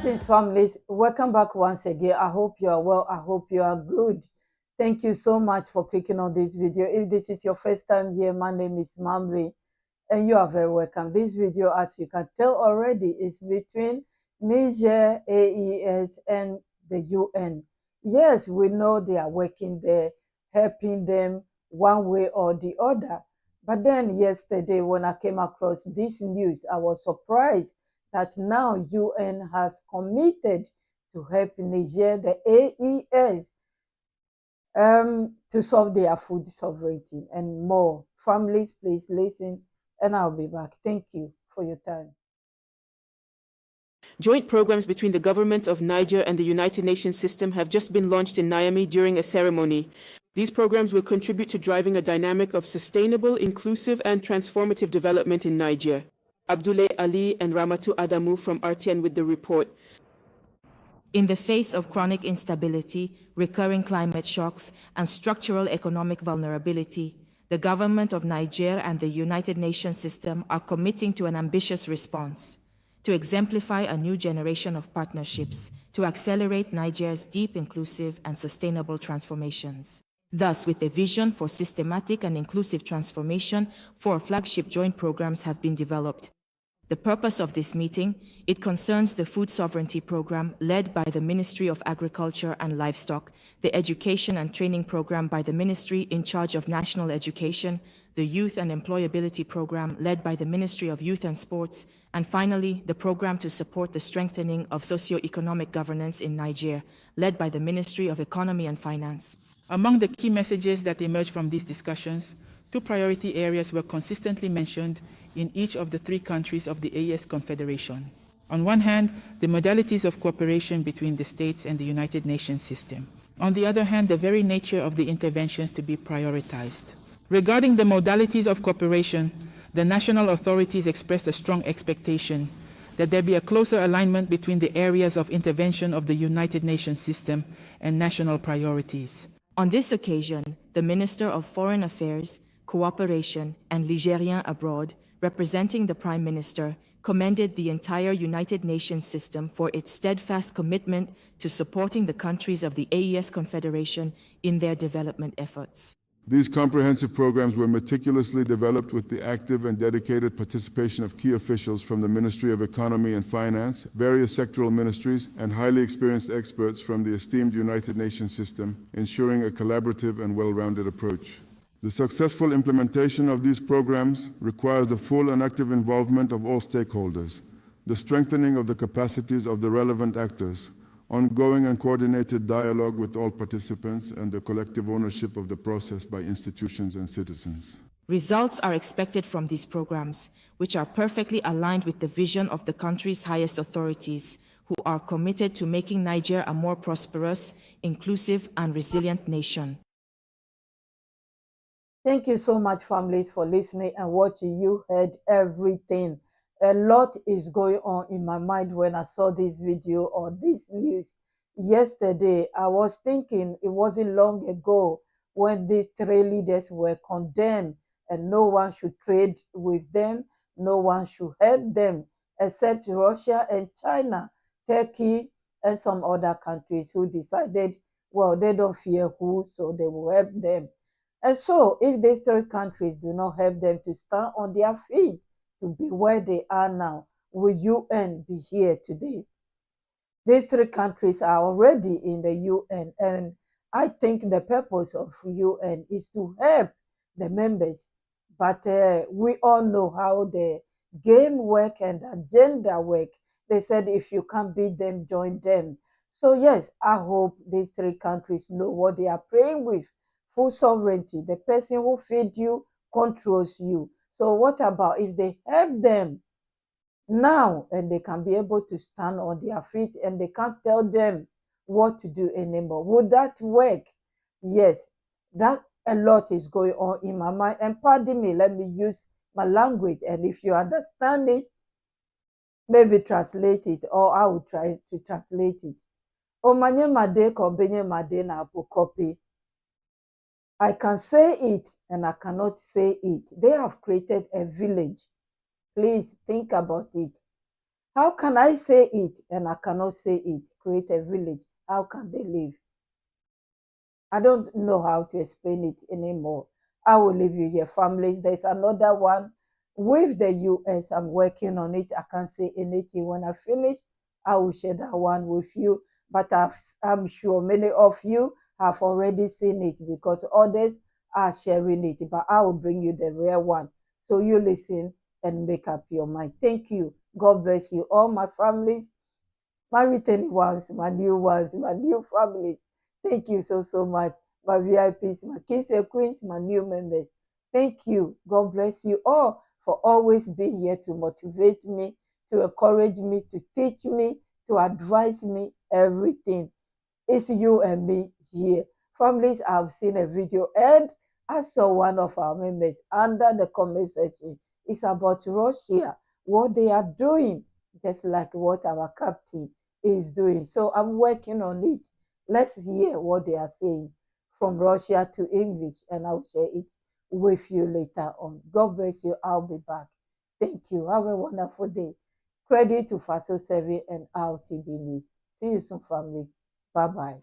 Greetings, families. Welcome back once again. I hope you are well. I hope you are good. Thank you so much for clicking on this video. If this is your first time here, my name is Mamli, and you are very welcome. This video, as you can tell already, is between Niger AES and the UN. Yes, we know they are working there, helping them one way or the other. But then yesterday, when I came across this news, I was surprised that now UN has committed to help Niger, the AES, to solve their food sovereignty and more. Families, please listen, and I'll be back. Thank you for your time. Joint programs between the government of Niger and the United Nations system have just been launched in Niamey during a ceremony. These programs will contribute to driving a dynamic of sustainable, inclusive, and transformative development in Niger. Abdoulaye Ali and Ramatu Adamu from RTN with the report. In the face of chronic instability, recurring climate shocks, and structural economic vulnerability, the government of Niger and the United Nations system are committing to an ambitious response to exemplify a new generation of partnerships to accelerate Niger's deep, inclusive, and sustainable transformations. Thus, with a vision for systematic and inclusive transformation, 4 flagship joint programs have been developed. The purpose of this meeting, it concerns the Food Sovereignty Program led by the Ministry of Agriculture and Livestock, the Education and Training Program by the Ministry in charge of National Education, the Youth and Employability Program led by the Ministry of Youth and Sports, and finally, the program to support the strengthening of socio-economic governance in Niger, led by the Ministry of Economy and Finance. Among the key messages that emerged from these discussions, 2 priority areas were consistently mentioned in each of the 3 countries of the AES Confederation. On one hand, the modalities of cooperation between the states and the United Nations system. On the other hand, the very nature of the interventions to be prioritized. Regarding the modalities of cooperation, the national authorities expressed a strong expectation that there be a closer alignment between the areas of intervention of the United Nations system and national priorities. On this occasion, the Minister of Foreign Affairs, Cooperation, and Ligérien Abroad, representing the Prime Minister, commended the entire United Nations system for its steadfast commitment to supporting the countries of the AES Confederation in their development efforts. These comprehensive programs were meticulously developed with the active and dedicated participation of key officials from the Ministry of Economy and Finance, various sectoral ministries, and highly experienced experts from the esteemed United Nations system, ensuring a collaborative and well-rounded approach. The successful implementation of these programs requires the full and active involvement of all stakeholders, the strengthening of the capacities of the relevant actors, ongoing and coordinated dialogue with all participants, and the collective ownership of the process by institutions and citizens. Results are expected from these programs, which are perfectly aligned with the vision of the country's highest authorities, who are committed to making Niger a more prosperous, inclusive, and resilient nation. Thank you so much, families, for listening and watching. You heard everything. A lot is going on in my mind when I saw this video or this news. Yesterday, I was thinking it wasn't long ago when these 3 leaders were condemned and no one should trade with them, no one should help them, except Russia and China, Turkey, and some other countries who decided, well, they don't fear who, so they will help them. And so, if these 3 countries do not help them to stand on their feet, to be where they are now, will UN be here today? These 3 countries are already in the UN, and I think the purpose of UN is to help the members. But we all know how the game work and agenda work. They said if you can't beat them, join them. So yes, I hope these 3 countries know what they are playing with. Full sovereignty. The person who feeds you controls you. So what about if they help them now and they can be able to stand on their feet and they can't tell them what to do anymore? Would that work? Yes, that a lot is going on in my mind. And pardon me, let me use my language. And if you understand it, maybe translate it, or I will try to translate it. Omanye made ko benye made na copy. I can say it and I cannot say it. They have created a village. Please think about it. How can I say it and I cannot say it? Create a village. How can they live? I don't know how to explain it anymore. I will leave you here, families. There's another one with the US. I'm working on it. I can't say anything. When I finish, I will share that one with you. But I'm sure many of you have already seen it because others are sharing it. But I will bring you the real one. So you listen and make up your mind. Thank you. God bless you, all my families, my returning ones, my new families. Thank you so, so much. My VIPs, my kings and queens, my new members. Thank you. God bless you all for always being here to motivate me, to encourage me, to teach me, to advise me, everything. It's you and me here. Families, I've seen a video and I saw one of our members under the comment section. It's about Russia, what they are doing, just like what our captain is doing. So I'm working on it. Let's hear what they are saying from Russia to English, and I'll share it with you later on. God bless you. I'll be back. Thank you. Have a wonderful day. Credit to Faso Sevi and our TV News. See you soon, families. Bye bye.